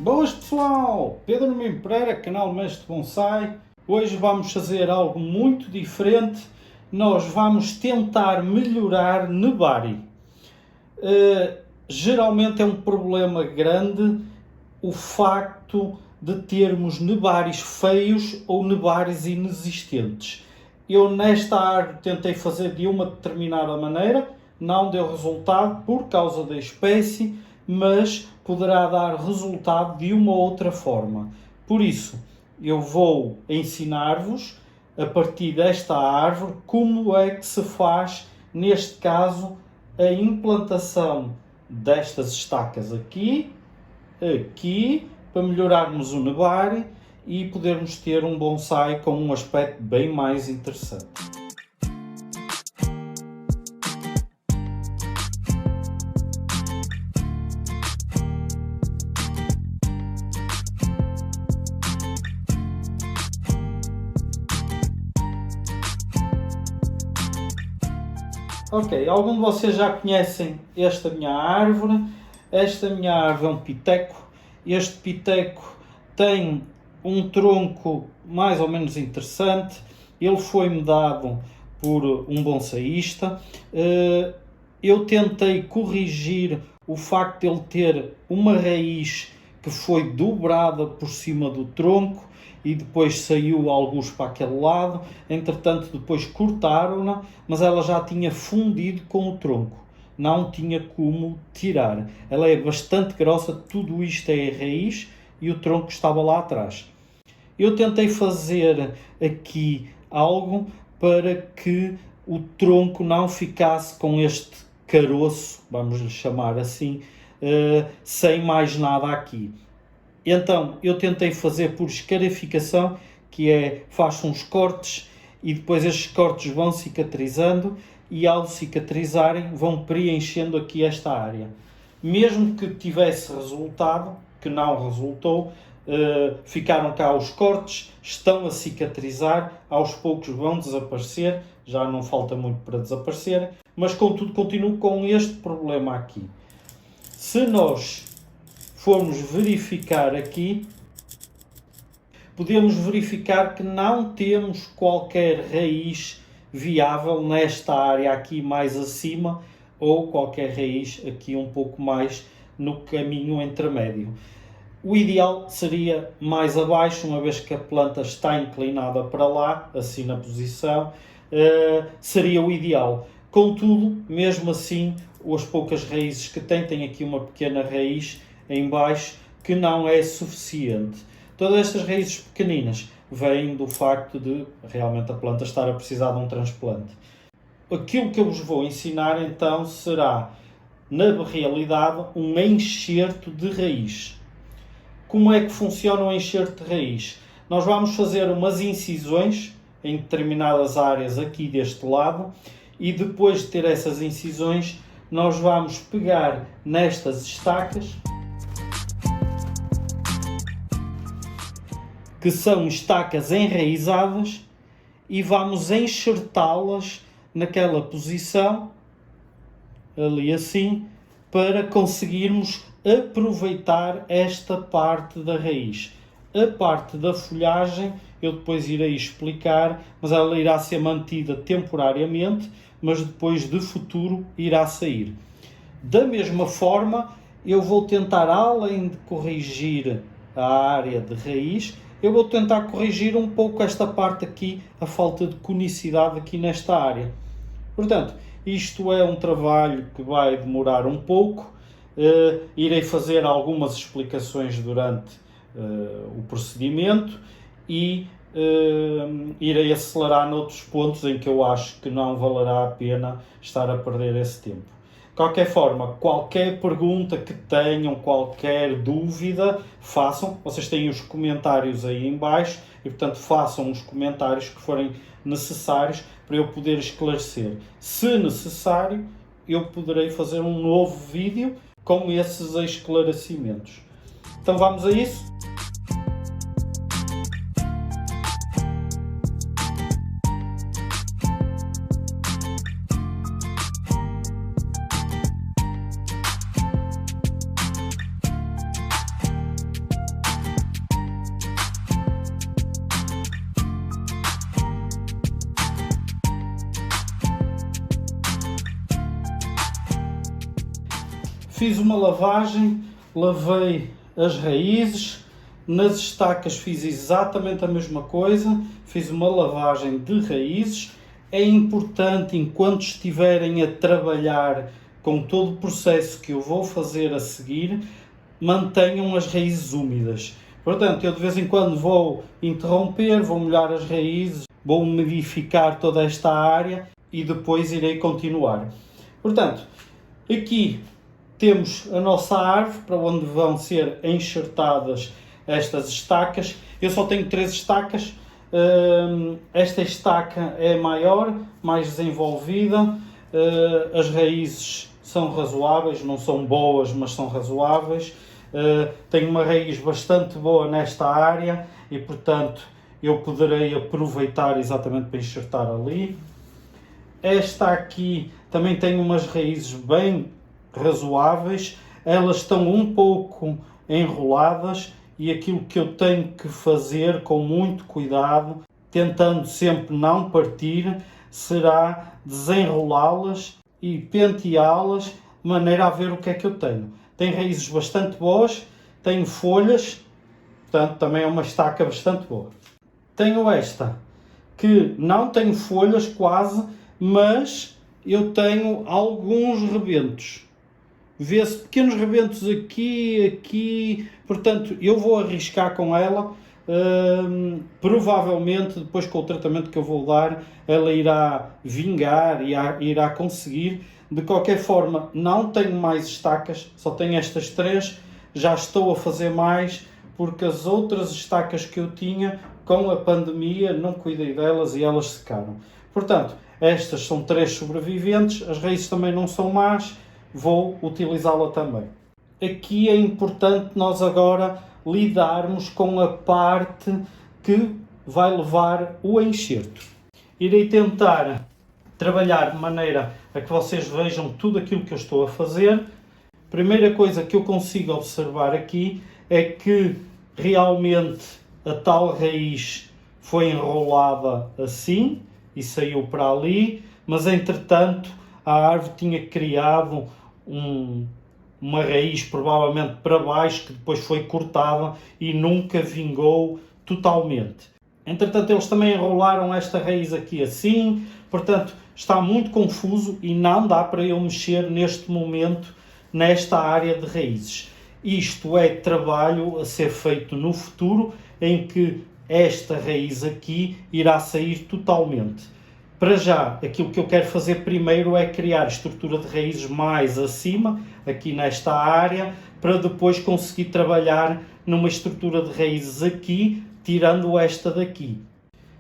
Boas pessoal, Pedro Nuno Pereira, canal Mestre Bonsai. Hoje vamos fazer algo muito diferente. Nós vamos tentar melhorar nebari. Geralmente é um problema grande o facto de termos nebaris feios ou nebaris inexistentes. Eu nesta árvore tentei fazer de uma determinada maneira, não deu resultado por causa da espécie, mas poderá dar resultado de uma outra forma. Por isso, eu vou ensinar-vos, a partir desta árvore, como é que se faz, neste caso, a implantação destas estacas aqui, para melhorarmos o nebari e podermos ter um bonsai com um aspecto bem mais interessante. Ok, alguns de vocês já conhecem esta minha árvore. Esta minha árvore é um piteco. Este piteco tem um tronco mais ou menos interessante. Ele foi-me dado por um bonsaísta. Eu tentei corrigir o facto de ele ter uma raiz que foi dobrada por cima do tronco e depois saiu alguns para aquele lado. Entretanto, depois cortaram-na, mas ela já tinha fundido com o tronco. Não tinha como tirar. Ela é bastante grossa, tudo isto é a raiz e o tronco estava lá atrás. Eu tentei fazer aqui algo para que o tronco não ficasse com este caroço, vamos lhe chamar assim, sem mais nada aqui. Então, eu tentei fazer por escarificação, que é, faz uns cortes e depois estes cortes vão cicatrizando e ao cicatrizarem vão preenchendo aqui esta área. Mesmo que tivesse resultado, que não resultou, ficaram cá os cortes, estão a cicatrizar, aos poucos vão desaparecer, já não falta muito para desaparecer, mas contudo continuo com este problema aqui. Se nós formos verificar aqui, podemos verificar que não temos qualquer raiz viável nesta área aqui mais acima ou qualquer raiz aqui um pouco mais no caminho intermédio. O ideal seria mais abaixo, uma vez que a planta está inclinada para lá, assim na posição, seria o ideal. Contudo, mesmo assim, as poucas raízes que têm aqui uma pequena raiz em baixo que não é suficiente. Todas estas raízes pequeninas vêm do facto de realmente a planta estar a precisar de um transplante. Aquilo que eu vos vou ensinar então será, na realidade, um enxerto de raiz. Como é que funciona o enxerto de raiz? Nós vamos fazer umas incisões em determinadas áreas aqui deste lado e depois de ter essas incisões nós vamos pegar nestas estacas, que são estacas enraizadas, e vamos enxertá-las naquela posição, ali assim, para conseguirmos aproveitar esta parte da raiz. A parte da folhagem eu depois irei explicar, mas ela irá ser mantida temporariamente, mas depois de futuro irá sair. Da mesma forma, eu vou tentar, além de corrigir a área de raiz, eu vou tentar corrigir um pouco esta parte aqui, a falta de conicidade aqui nesta área. Portanto, isto é um trabalho que vai demorar um pouco. Irei fazer algumas explicações durante o procedimento e irei acelerar noutros pontos em que eu acho que não valerá a pena estar a perder esse tempo. De qualquer forma, qualquer pergunta que tenham, qualquer dúvida, façam. Vocês têm os comentários aí em baixo e, portanto, façam os comentários que forem necessários para eu poder esclarecer. Se necessário, eu poderei fazer um novo vídeo com esses esclarecimentos. Então vamos a isso? fiz uma lavagem, lavei as raízes, nas estacas fiz exatamente a mesma coisa, fiz uma lavagem de raízes. É importante, enquanto estiverem a trabalhar com todo o processo que eu vou fazer a seguir, mantenham as raízes úmidas. Portanto, eu de vez em quando vou interromper, vou molhar as raízes, vou umidificar toda esta área e depois irei continuar. Portanto, aqui temos a nossa árvore para onde vão ser enxertadas estas estacas. Eu só tenho 3 estacas. Esta estaca é maior, mais desenvolvida. As raízes são razoáveis, não são boas, mas são razoáveis. Tenho uma raiz bastante boa nesta área e, portanto, eu poderei aproveitar exatamente para enxertar ali. Esta aqui também tem umas raízes bem razoáveis, elas estão um pouco enroladas e aquilo que eu tenho que fazer com muito cuidado, tentando sempre não partir, será desenrolá-las e penteá-las de maneira a ver o que é que eu tenho. Tem raízes bastante boas, tenho folhas, portanto também é uma estaca bastante boa. Tenho esta, que não tem folhas quase, mas eu tenho alguns rebentos. Vê-se pequenos rebentos aqui, portanto eu vou arriscar com ela. Provavelmente depois com o tratamento que eu vou dar, ela irá vingar e irá conseguir. De qualquer forma, não tenho mais estacas, só tenho estas 3, já estou a fazer mais, porque as outras estacas que eu tinha, com a pandemia, não cuidei delas e elas secaram. Portanto, estas são 3 sobreviventes, as raízes também não são más, vou utilizá-la também. Aqui é importante nós agora lidarmos com a parte que vai levar o enxerto. Irei tentar trabalhar de maneira a que vocês vejam tudo aquilo que eu estou a fazer. Primeira coisa que eu consigo observar aqui é que realmente a tal raiz foi enrolada assim e saiu para ali, mas entretanto a árvore tinha criado uma raiz provavelmente para baixo que depois foi cortada e nunca vingou totalmente. Entretanto eles também enrolaram esta raiz aqui assim, portanto está muito confuso e não dá para eu mexer neste momento nesta área de raízes. Isto é trabalho a ser feito no futuro, em que esta raiz aqui irá sair totalmente. Para já, aquilo que eu quero fazer primeiro é criar estrutura de raízes mais acima, aqui nesta área, para depois conseguir trabalhar numa estrutura de raízes aqui, tirando esta daqui.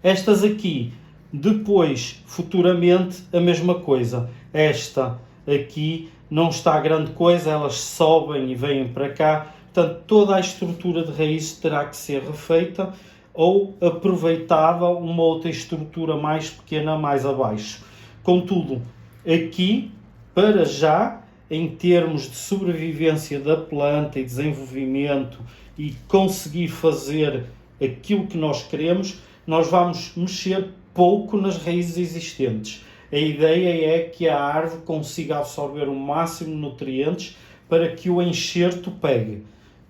Estas aqui, depois, futuramente, a mesma coisa. Esta aqui não está grande coisa, elas sobem e vêm para cá. Portanto, toda a estrutura de raízes terá que ser refeita ou aproveitada uma outra estrutura mais pequena mais abaixo. Contudo, aqui, para já, em termos de sobrevivência da planta e desenvolvimento e conseguir fazer aquilo que nós queremos, nós vamos mexer pouco nas raízes existentes. A ideia é que a árvore consiga absorver o máximo de nutrientes para que o enxerto pegue.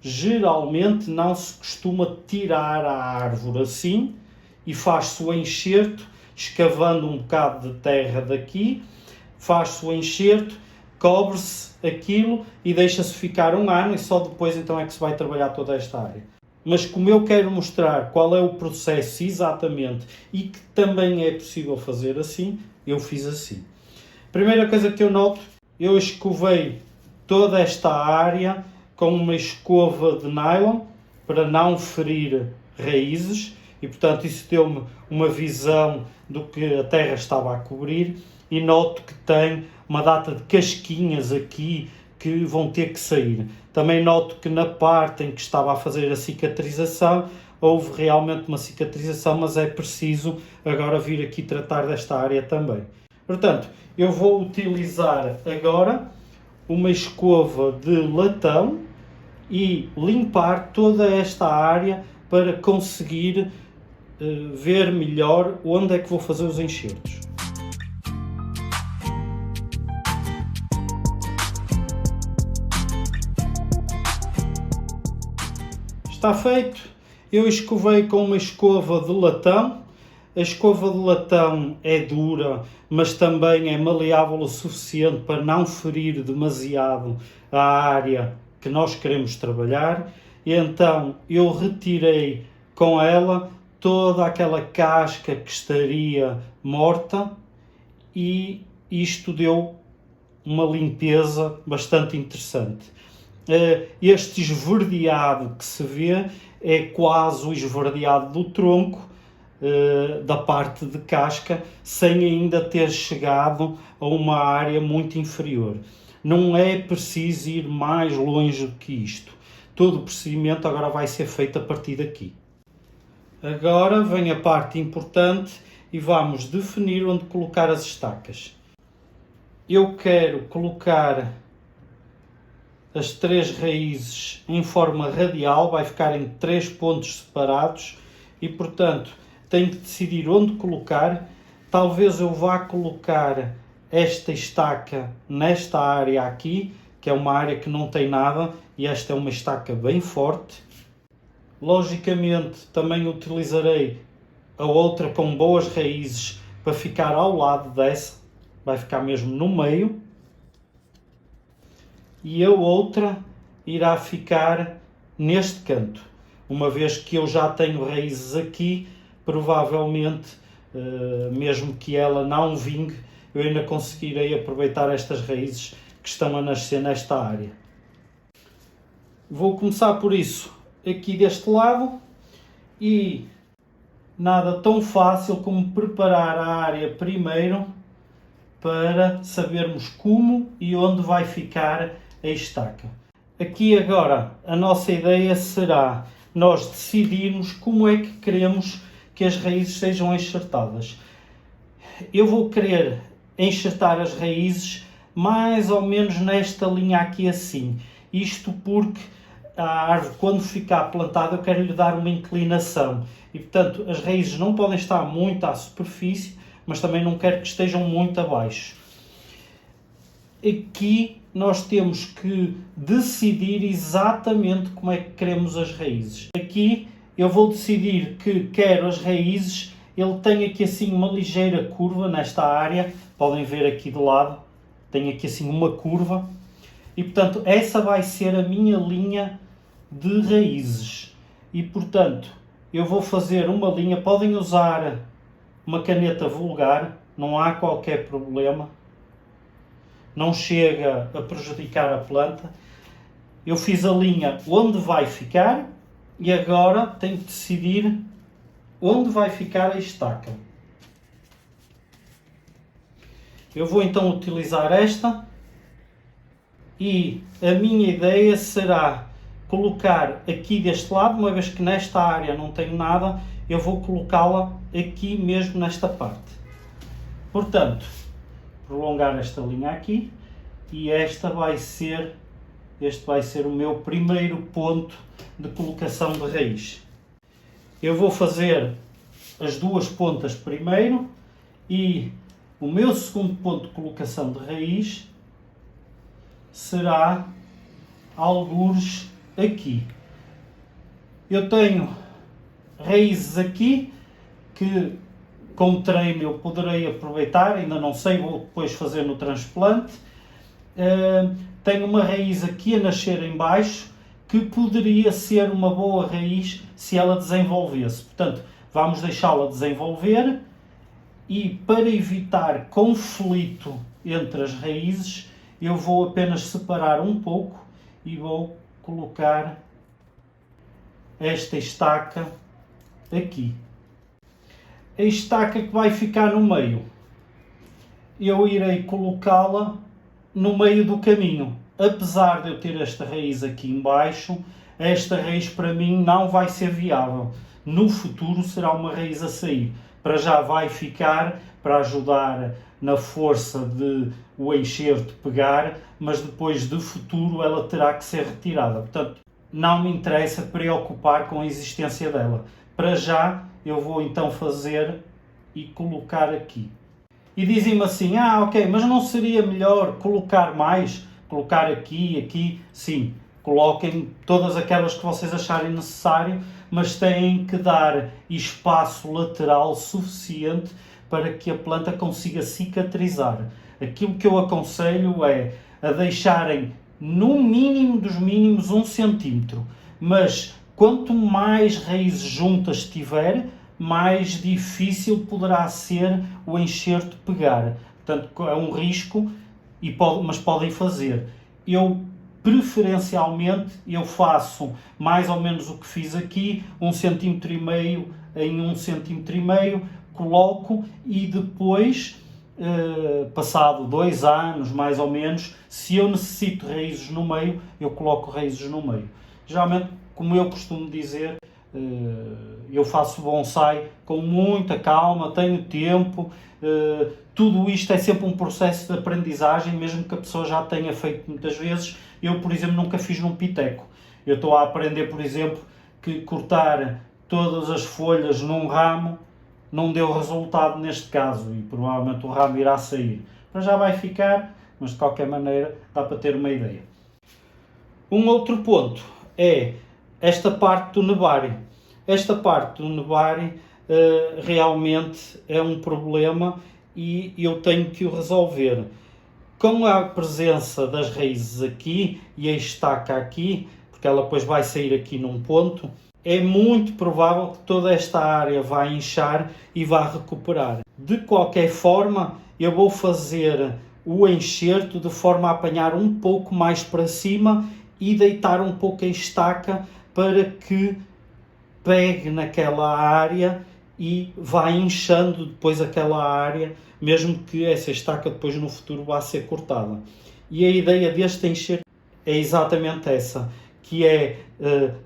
Geralmente não se costuma tirar a árvore assim e faz-se o enxerto escavando um bocado de terra daqui, faz-se o enxerto, cobre-se aquilo e deixa-se ficar um ano e só depois então é que se vai trabalhar toda esta área. Mas como eu quero mostrar qual é o processo exatamente e que também é possível fazer assim, eu fiz assim. Primeira coisa que eu noto, eu escovei toda esta área com uma escova de nylon para não ferir raízes e portanto isso deu-me uma visão do que a terra estava a cobrir e noto que tem uma data de casquinhas aqui que vão ter que sair. Também noto que na parte em que estava a fazer a cicatrização houve realmente uma cicatrização, mas é preciso agora vir aqui tratar desta área também. Portanto, eu vou utilizar agora uma escova de latão e limpar toda esta área para conseguir ver melhor onde é que vou fazer os enxertos. está feito. Eu escovei com uma escova de latão. A escova de latão é dura, mas também é maleável o suficiente para não ferir demasiado a área que nós queremos trabalhar. E então eu retirei com ela toda aquela casca que estaria morta e isto deu uma limpeza bastante interessante. Este esverdeado que se vê é quase o esverdeado do tronco, da parte de casca, sem ainda ter chegado a uma área muito inferior. Não é preciso ir mais longe do que isto. Todo o procedimento agora vai ser feito a partir daqui. Agora vem a parte importante e vamos definir onde colocar as estacas. Eu quero colocar as 3 raízes em forma radial, vai ficar em 3 pontos separados e, portanto, tenho que decidir onde colocar. Talvez eu vá colocar esta estaca nesta área aqui, que é uma área que não tem nada, e esta é uma estaca bem forte. Logicamente, também utilizarei a outra com boas raízes para ficar ao lado dessa, vai ficar mesmo no meio. E a outra irá ficar neste canto. Uma vez que eu já tenho raízes aqui, provavelmente, mesmo que ela não vingue, eu ainda conseguirei aproveitar estas raízes que estão a nascer nesta área. Vou começar por isso aqui deste lado e nada tão fácil como preparar a área primeiro para sabermos como e onde vai ficar a estaca. Aqui agora a nossa ideia será nós decidirmos como é que queremos que as raízes sejam enxertadas. Eu vou querer enxertar as raízes mais ou menos nesta linha aqui assim. Isto porque a árvore, quando ficar plantada, eu quero lhe dar uma inclinação. E, portanto, as raízes não podem estar muito à superfície, mas também não quero que estejam muito abaixo. Aqui nós temos que decidir exatamente como é que queremos as raízes. Aqui eu vou decidir que quero as raízes, ele tem aqui assim uma ligeira curva nesta área, podem ver aqui do lado, tem aqui assim uma curva, e portanto essa vai ser a minha linha de raízes. E portanto eu vou fazer uma linha, podem usar uma caneta vulgar, não há qualquer problema, não chega a prejudicar a planta. Eu fiz a linha onde vai ficar e agora tenho que decidir onde vai ficar a estaca. Eu vou então utilizar esta e a minha ideia será colocar aqui deste lado, uma vez que nesta área não tenho nada, eu vou colocá-la aqui mesmo nesta parte. Portanto, prolongar esta linha aqui e este vai ser o meu primeiro ponto de colocação de raiz. Eu vou fazer as 2 pontas primeiro e o meu segundo ponto de colocação de raiz será algures aqui. Eu tenho raízes aqui que, com treino, eu poderei aproveitar, ainda não sei, vou depois fazer no transplante. Tenho uma raiz aqui a nascer em baixo que poderia ser uma boa raiz se ela desenvolvesse. Portanto, vamos deixá-la desenvolver e, para evitar conflito entre as raízes, eu vou apenas separar um pouco e vou colocar esta estaca aqui. A estaca que vai ficar no meio, eu irei colocá-la no meio do caminho. Apesar de eu ter esta raiz aqui em baixo, esta raiz para mim não vai ser viável. No futuro será uma raiz a sair. Para já vai ficar para ajudar na força de o enxerto pegar, mas depois de futuro ela terá que ser retirada. Portanto, não me interessa preocupar com a existência dela. Para já eu vou então fazer e colocar aqui. E dizem-me assim, ok, mas não seria melhor colocar mais? Colocar aqui, aqui? Sim, Coloquem todas aquelas que vocês acharem necessário, mas têm que dar espaço lateral suficiente para que a planta consiga cicatrizar. Aquilo que eu aconselho é a deixarem no mínimo dos mínimos 1 centímetro, mas quanto mais raízes juntas tiver, mais difícil poderá ser o enxerto pegar. Portanto, é um risco, mas podem fazer. Eu, preferencialmente, eu faço mais ou menos o que fiz aqui, 1,5 cm em 1,5 cm, coloco e depois, passado 2 anos mais ou menos, se eu necessito raízes no meio, eu coloco raízes no meio. Geralmente, como eu costumo dizer, eu faço bonsai com muita calma, tenho tempo, tudo isto é sempre um processo de aprendizagem, mesmo que a pessoa já tenha feito muitas vezes. Eu, por exemplo, nunca fiz num piteco. Eu estou a aprender, por exemplo, que cortar todas as folhas num ramo não deu resultado neste caso e provavelmente o ramo irá sair. Mas já vai ficar, mas de qualquer maneira dá para ter uma ideia. Um outro ponto é esta parte do nebário. Esta parte do nebário realmente é um problema e eu tenho que o resolver. Com a presença das raízes aqui e a estaca aqui, porque ela depois vai sair aqui num ponto, é muito provável que toda esta área vai inchar e vá recuperar. De qualquer forma, eu vou fazer o enxerto de forma a apanhar um pouco mais para cima e deitar um pouco a estaca para que pegue naquela área e vá inchando depois aquela área, mesmo que essa estaca depois no futuro vá ser cortada. E a ideia deste enxerto é exatamente essa, que é,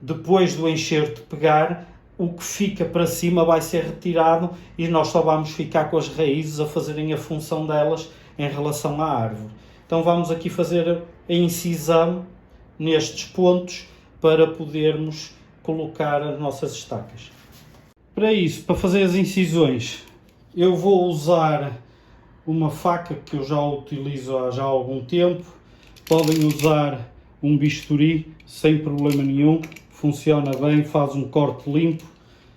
depois do enxerto pegar, o que fica para cima vai ser retirado e nós só vamos ficar com as raízes a fazerem a função delas em relação à árvore. Então vamos aqui fazer a incisão nestes pontos para podermos colocar as nossas estacas. Para isso, para fazer as incisões, eu vou usar uma faca que eu já utilizo há já algum tempo. Podem usar um bisturi sem problema nenhum, funciona bem, faz um corte limpo.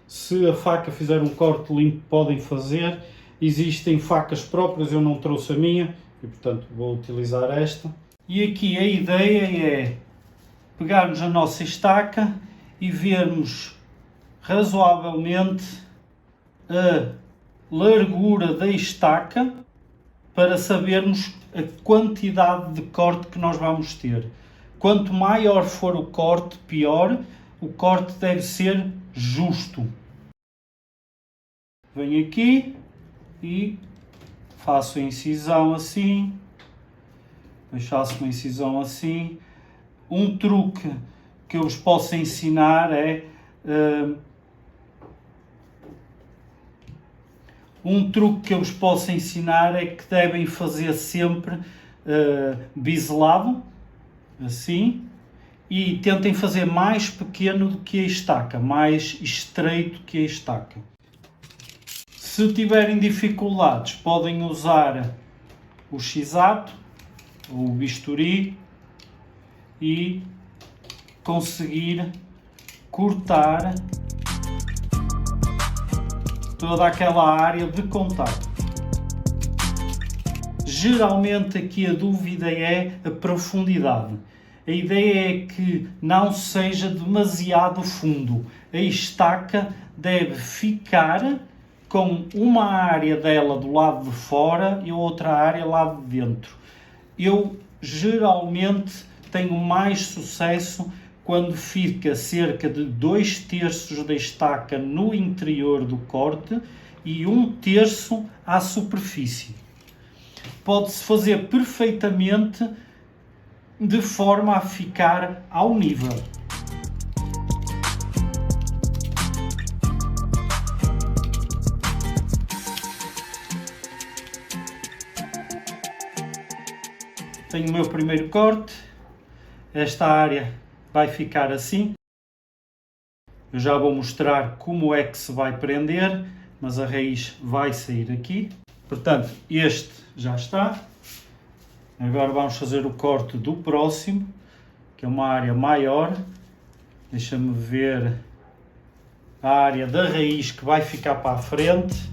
Se a faca fizer um corte limpo, podem fazer. Existem facas próprias, eu não trouxe a minha e portanto vou utilizar esta. E aqui a ideia é pegarmos a nossa estaca e vermos razoavelmente a largura da estaca para sabermos a quantidade de corte que nós vamos ter. Quanto maior for o corte, pior. O corte deve ser justo. Venho aqui e faço a incisão assim. Depois faço uma incisão assim. Um truque que eu vos posso ensinar é que devem fazer sempre biselado, assim, e tentem fazer mais pequeno do que a estaca, mais estreito que a estaca. Se tiverem dificuldades, podem usar o X-Acto ou o bisturi e conseguir cortar toda aquela área de contacto. Geralmente aqui a dúvida é a profundidade. A ideia é que não seja demasiado fundo. A estaca deve ficar com uma área dela do lado de fora e outra área lá de dentro. Eu geralmente tenho mais sucesso quando fica cerca de 2/3 da estaca no interior do corte e 1/3 à superfície. Pode-se fazer perfeitamente de forma a ficar ao nível. Tenho o meu primeiro corte. Esta área vai ficar assim. Eu já vou mostrar como é que se vai prender, mas a raiz vai sair aqui. Portanto, este já está. Agora vamos fazer o corte do próximo, que é uma área maior. Deixa-me ver a área da raiz que vai ficar para a frente.